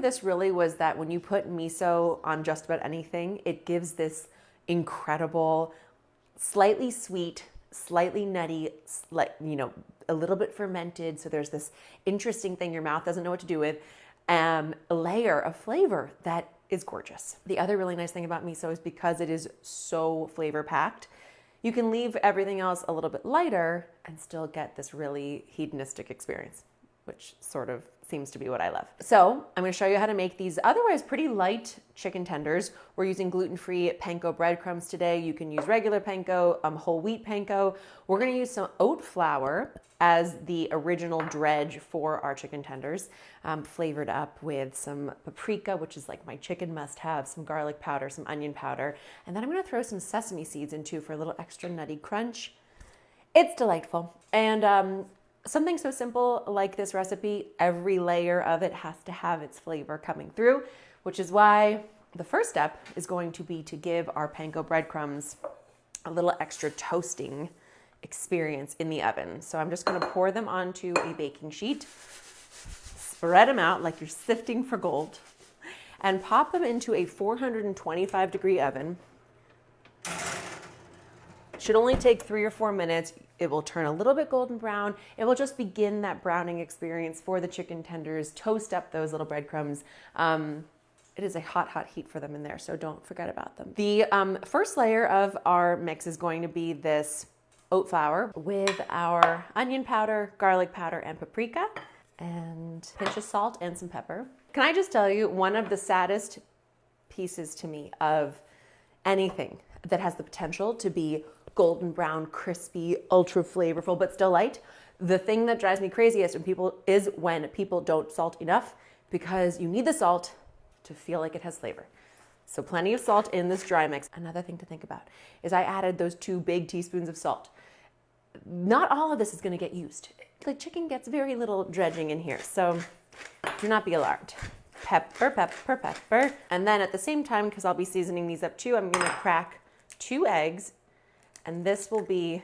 this really was that when you put miso on just about anything, it gives this incredible, slightly sweet, slightly nutty, like, you know, a little bit fermented. So there's this interesting thing your mouth doesn't know what to do with, a layer of flavor that is gorgeous. The other really nice thing about miso is because it is so flavor packed, you can leave everything else a little bit lighter and still get this really hedonistic experience, which sort of seems to be what I love. So I'm gonna show you how to make these otherwise pretty light chicken tenders. We're using gluten-free panko breadcrumbs today. You can use regular panko, whole wheat panko. We're gonna use some oat flour as the original dredge for our chicken tenders, flavored up with some paprika, which is like my chicken must-have, some garlic powder, some onion powder, and then I'm gonna throw some sesame seeds in too for a little extra nutty crunch. It's delightful. And something so simple like this recipe, every layer of it has to have its flavor coming through, which is why the first step is going to be to give our panko breadcrumbs a little extra toasting experience in the oven. So I'm just going to pour them onto a baking sheet, spread them out like you're sifting for gold, and pop them into a 425-degree oven. Should only take 3 or 4 minutes. It will turn a little bit golden brown. It will just begin that browning experience for the chicken tenders, toast up those little breadcrumbs. It is a hot, hot heat for them in there, so don't forget about them. The first layer of our mix is going to be this oat flour with our onion powder, garlic powder, and paprika, and a pinch of salt and some pepper. Can I just tell you, one of the saddest pieces to me of anything that has the potential to be golden brown, crispy, ultra flavorful, but still light. The thing that drives me craziest when people don't salt enough, because you need the salt to feel like it has flavor. So plenty of salt in this dry mix. Another thing to think about is I added those 2 big teaspoons of salt. Not all of this is going to get used. Like, chicken gets very little dredging in here, so do not be alarmed. Pepper, pepper, pepper. And then at the same time, because I'll be seasoning these up too, I'm going to crack 2 eggs. And this will be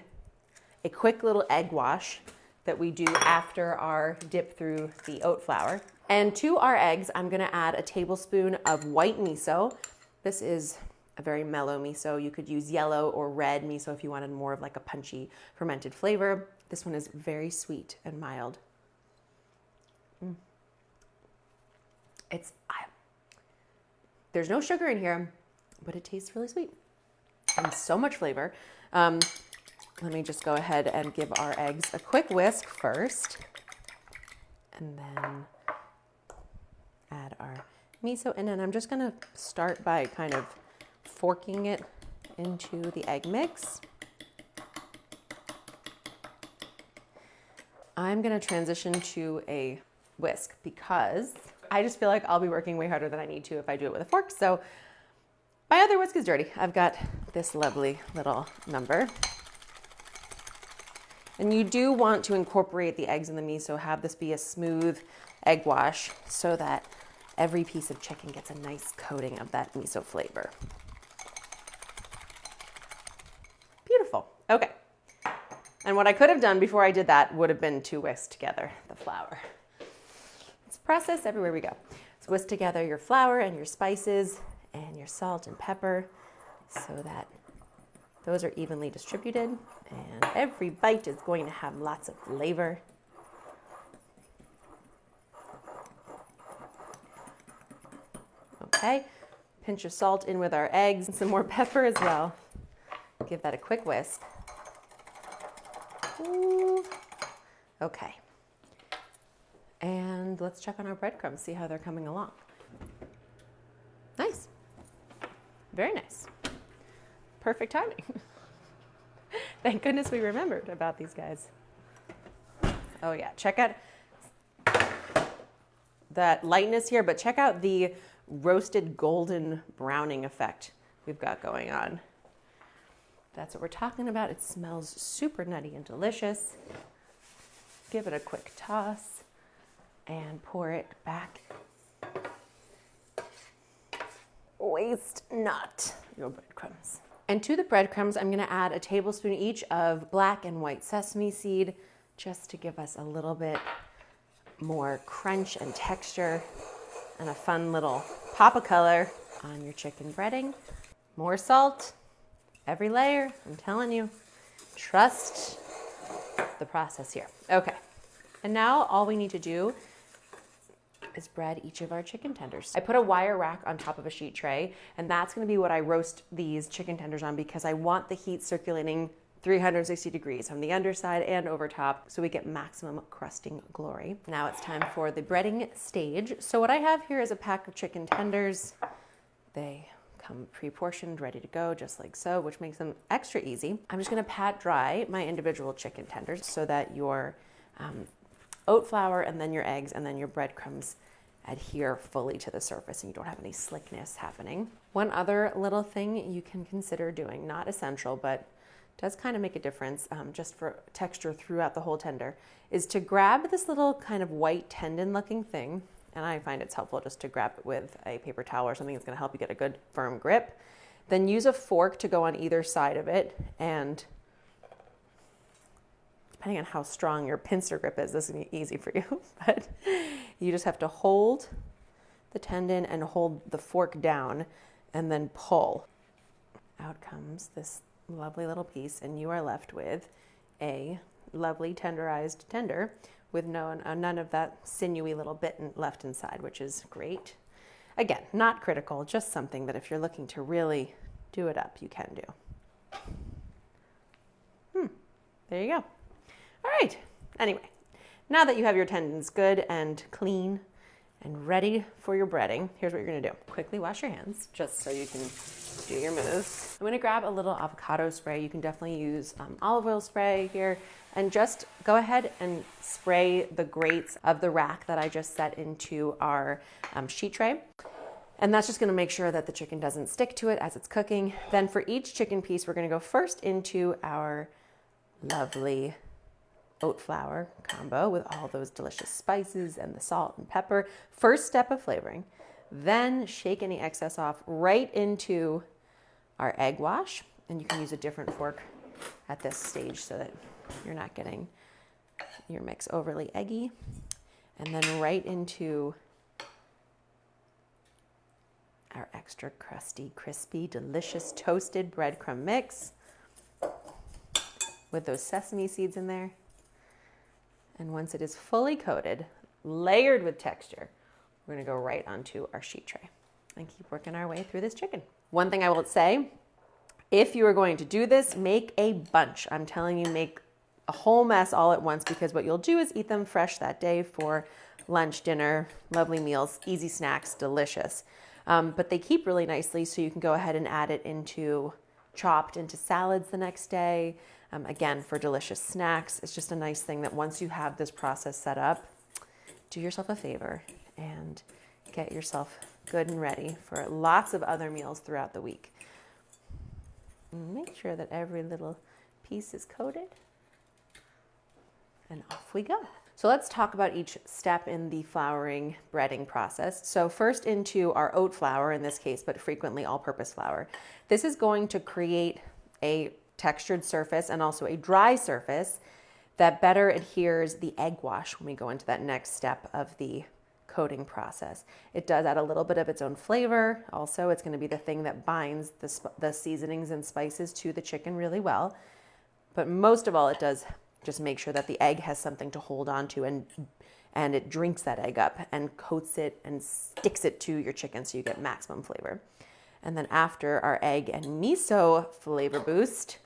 a quick little egg wash that we do after our dip through the oat flour. And to our eggs, I'm gonna add a tablespoon of white miso. This is a very mellow miso. You could use yellow or red miso if you wanted more of like a punchy fermented flavor. This one is very sweet and mild. There's no sugar in here, but it tastes really sweet and so much flavor. Let me just go ahead and give our eggs a quick whisk first, and then add our miso in. And I'm just gonna start by kind of forking it into the egg mix. I'm gonna transition to a whisk because I just feel like I'll be working way harder than I need to if I do it with a fork. So my other whisk is dirty. I've got this lovely little number. And you do want to incorporate the eggs in the miso, have this be a smooth egg wash so that every piece of chicken gets a nice coating of that miso flavor. Beautiful. Okay. And what I could have done before I did that would have been to whisk together the flour. It's a process everywhere we go. So whisk together your flour and your spices and your salt and pepper so that those are evenly distributed, and every bite is going to have lots of flavor. Okay, pinch of salt in with our eggs and some more pepper as well. Give that a quick whisk. Ooh. Okay, and let's check on our breadcrumbs, see how they're coming along. Nice. Very nice. Perfect timing. Thank goodness we remembered about these guys. Oh yeah, check out that lightness here, but check out the roasted golden browning effect we've got going on. That's what we're talking about. It smells super nutty and delicious. Give it a quick toss and pour it back. Waste not your breadcrumbs. And to the breadcrumbs, I'm gonna add a tablespoon each of black and white sesame seed, just to give us a little bit more crunch and texture. and a fun little pop of color on your chicken breading. More salt, every layer, I'm telling you. Trust the process here. Okay, and now all we need to do is bread each of our chicken tenders. I put a wire rack on top of a sheet tray, and that's gonna be what I roast these chicken tenders on because I want the heat circulating 360 degrees on the underside and over top so we get maximum crusting glory. Now it's time for the breading stage. So what I have here is a pack of chicken tenders. They come pre-portioned, ready to go, just like so, which makes them extra easy. I'm just gonna pat dry my individual chicken tenders so that your oat flour and then your eggs and then your breadcrumbs adhere fully to the surface and you don't have any slickness happening. One other little thing you can consider doing, not essential, but does kind of make a difference just for texture throughout the whole tender, is to grab this little kind of white tendon looking thing. And I find it's helpful just to grab it with a paper towel or something that's gonna help you get a good firm grip. Then use a fork to go on either side of it, and depending on how strong your pincer grip is, this is gonna be easy for you, but you just have to hold the tendon and hold the fork down and then pull. Out comes this lovely little piece, and you are left with a lovely tenderized tender with none of that sinewy little bit left inside, which is great. Again, not critical, just something that if you're looking to really do it up, you can do. There you go. All right, anyway, now that you have your tendons good and clean and ready for your breading, here's what you're gonna do. Quickly wash your hands, just so you can do your moves. I'm gonna grab a little avocado spray. You can definitely use olive oil spray here, and just go ahead and spray the grates of the rack that I just set into our sheet tray. And that's just gonna make sure that the chicken doesn't stick to it as it's cooking. Then for each chicken piece, we're gonna go first into our lovely oat flour combo with all those delicious spices and the salt and pepper. First step of flavoring. Then shake any excess off right into our egg wash. And you can use a different fork at this stage so that you're not getting your mix overly eggy. And then right into our extra crusty, crispy, delicious toasted breadcrumb mix with those sesame seeds in there. And once it is fully coated, layered with texture, we're gonna go right onto our sheet tray and keep working our way through this chicken. One thing I will say, if you are going to do this, make a bunch. I'm telling you, make a whole mess all at once, because what you'll do is eat them fresh that day for lunch, dinner, lovely meals, easy snacks, delicious. But they keep really nicely, so you can go ahead and add it chopped into salads the next day. Again, for delicious snacks. It's just a nice thing that once you have this process set up, do yourself a favor and get yourself good and ready for lots of other meals throughout the week. Make sure that every little piece is coated, and off we go. So let's talk about each step in the flouring breading process. So first into our oat flour in this case, but frequently all-purpose flour. This is going to create a textured surface and also a dry surface that better adheres the egg wash when we go into that next step of the coating process. It does add a little bit of its own flavor. Also, it's going to be the thing that binds the seasonings and spices to the chicken really well. But most of all, it does just make sure that the egg has something to hold on to, and it drinks that egg up and coats it and sticks it to your chicken so you get maximum flavor. And then after our egg and miso flavor boost,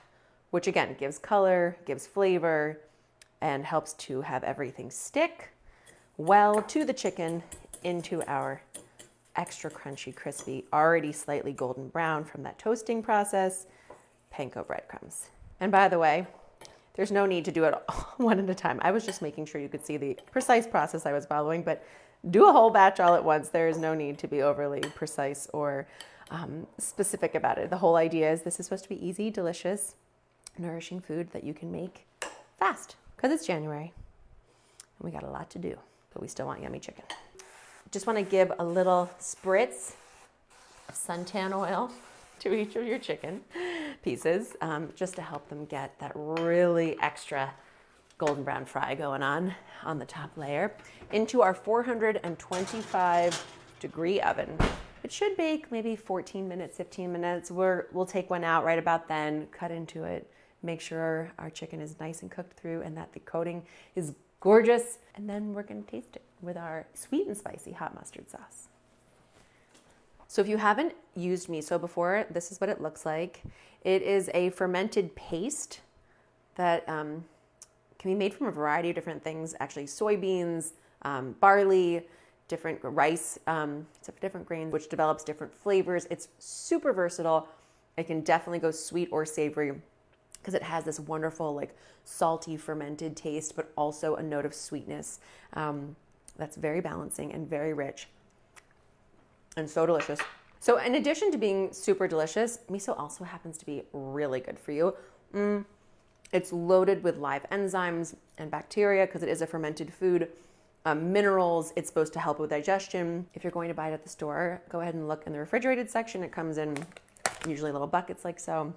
which again gives color, gives flavor, and helps to have everything stick well to the chicken into our extra crunchy, crispy, already slightly golden brown from that toasting process, panko breadcrumbs. And by the way, there's no need to do it one at a time. I was just making sure you could see the precise process I was following, but do a whole batch all at once. There is no need to be overly precise or specific about it. The whole idea is this is supposed to be easy, delicious, nourishing food that you can make fast, because it's January and we got a lot to do, but we still want yummy chicken. Just want to give a little spritz of suntan oil to each of your chicken pieces, just to help them get that really extra golden brown fry going on the top layer. Into our 425 degree oven. It should bake maybe 14 minutes, 15 minutes. We'll take one out right about then, cut into it, make sure our chicken is nice and cooked through and that the coating is gorgeous. And then we're gonna taste it with our sweet and spicy hot mustard sauce. So if you haven't used miso before, this is what it looks like. It is a fermented paste that can be made from a variety of different things, actually soybeans, barley, different rice, different grains, which develops different flavors. It's super versatile. It can definitely go sweet or savory because it has this wonderful, like salty fermented taste, but also a note of sweetness that's very balancing and very rich and so delicious. So in addition to being super delicious, miso also happens to be really good for you. It's loaded with live enzymes and bacteria because it is a fermented food. Minerals, it's supposed to help with digestion. If you're going to buy it at the store, go ahead and look in the refrigerated section. It comes in usually little buckets like so.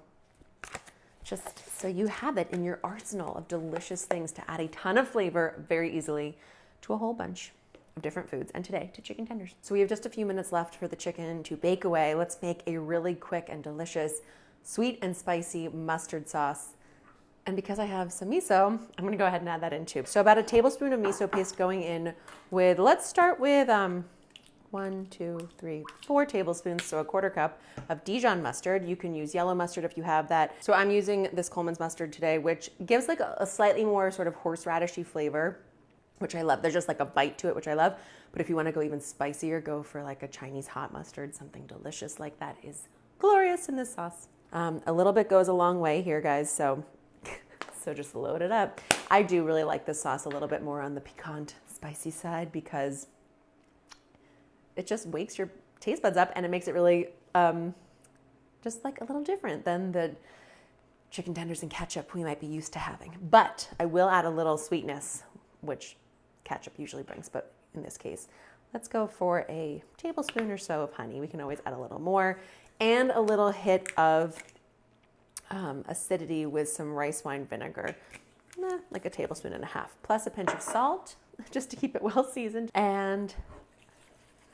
Just so you have it in your arsenal of delicious things to add a ton of flavor very easily to a whole bunch of different foods, and today to chicken tenders. So we have just a few minutes left for the chicken to bake away. Let's make a really quick and delicious sweet and spicy mustard sauce. And because I have some miso, I'm gonna go ahead and add that in too. So about a tablespoon of miso paste going in with, let's start with 1, 2, 3, 4 tablespoons, so a quarter cup of Dijon mustard. You can use yellow mustard if you have that. So I'm using this Coleman's mustard today, which gives like a slightly more sort of horseradishy flavor, which I love. There's just like a bite to it, which I love. But if you wanna go even spicier, go for like a Chinese hot mustard, something delicious like that is glorious in this sauce. A little bit goes a long way here, guys, so just load it up. I do really like this sauce a little bit more on the piquant, spicy side because it just wakes your taste buds up and it makes it really just like a little different than the chicken tenders and ketchup we might be used to having. But I will add a little sweetness, which ketchup usually brings, but in this case, let's go for a tablespoon or so of honey. We can always add a little more, and a little hit of acidity with some rice wine vinegar, like a tablespoon and a half, plus a pinch of salt just to keep it well seasoned. And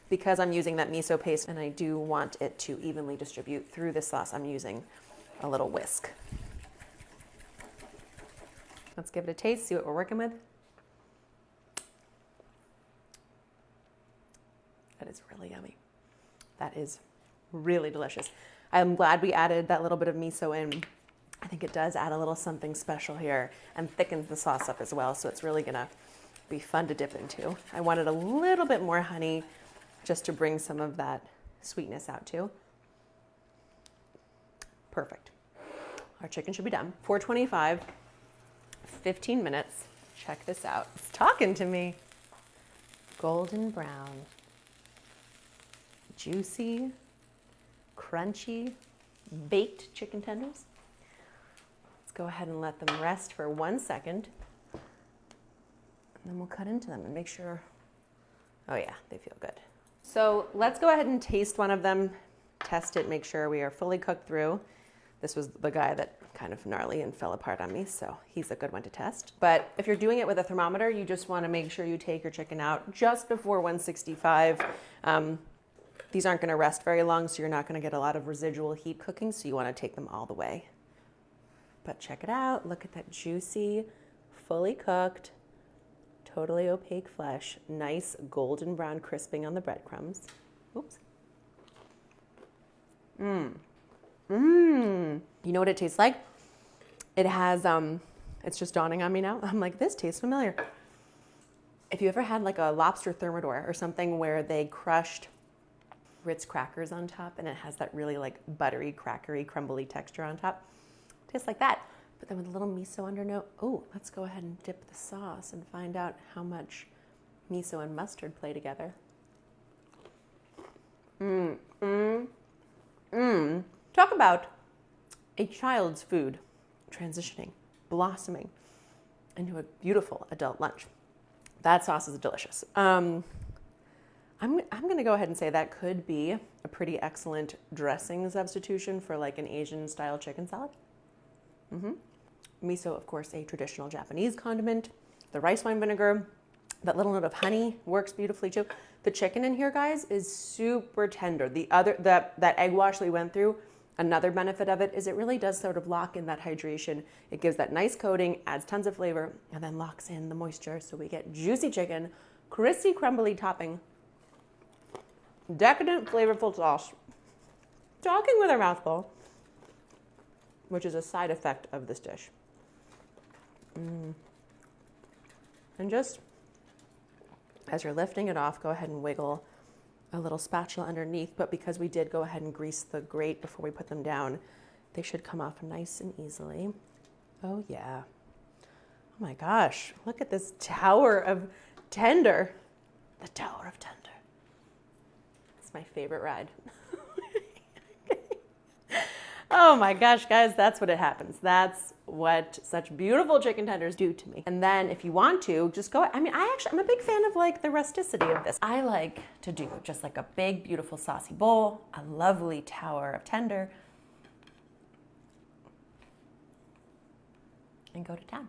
because I'm using that miso paste and I do want it to evenly distribute through the sauce, I'm using a little whisk. Let's give it a taste, see what we're working with. That is really yummy. That is really delicious. I'm glad we added that little bit of miso in. I think it does add a little something special here and thickens the sauce up as well. So it's really gonna be fun to dip into. I wanted a little bit more honey just to bring some of that sweetness out too. Perfect. Our chicken should be done. 425, 15 minutes. Check this out. It's talking to me. Golden brown, juicy, crunchy, baked chicken tenders. Let's go ahead and let them rest for 1 second. And then we'll cut into them and make sure, oh yeah, they feel good. So let's go ahead and taste one of them, test it, make sure we are fully cooked through. This was the guy that kind of gnarly and fell apart on me, so he's a good one to test. But if you're doing it with a thermometer, you just want to make sure you take your chicken out just before 165. These aren't going to rest very long, so you're not going to get a lot of residual heat cooking, so you want to take them all the way. But check it out. Look at that juicy, fully cooked, totally opaque flesh. Nice golden brown crisping on the breadcrumbs. Oops. You know what it tastes like? It has, it's just dawning on me now. I'm like, this tastes familiar. If you ever had like a lobster thermidor or something where they crushed Ritz crackers on top and it has that really like buttery, crackery, crumbly texture on top, tastes like that. But then with a little miso undernote. Oh, let's go ahead and dip the sauce and find out how much miso and mustard play together. Talk about a child's food transitioning, blossoming into a beautiful adult lunch. That sauce is delicious. I'm going to go ahead and say that could be a pretty excellent dressing substitution for like an Asian style chicken salad. Miso, of course, a traditional Japanese condiment. The rice wine vinegar That little note of honey works beautifully too. The chicken in here, guys, is super tender. That egg wash we went through, another benefit of it is it really does sort of lock in that hydration. It gives that nice coating, adds tons of flavor, and then locks in the moisture. So we get juicy chicken, crispy, crumbly topping, decadent, flavorful sauce. Talking with our mouth full, which is a side effect of this dish. And just as you're lifting it off, go ahead and wiggle a little spatula underneath, but because we did go ahead and grease the grate before we put them down, they should come off nice and easily. Oh yeah. Oh my gosh, look at this tower of tender. The Tower of Tender. It's my favorite ride. Oh my gosh, guys, that's what it happens. That's what such beautiful chicken tenders do to me. And then if you want to, just go, I'm a big fan of like the rusticity of this. I like to do just like a big, beautiful saucy bowl, a lovely tower of tender, and go to town.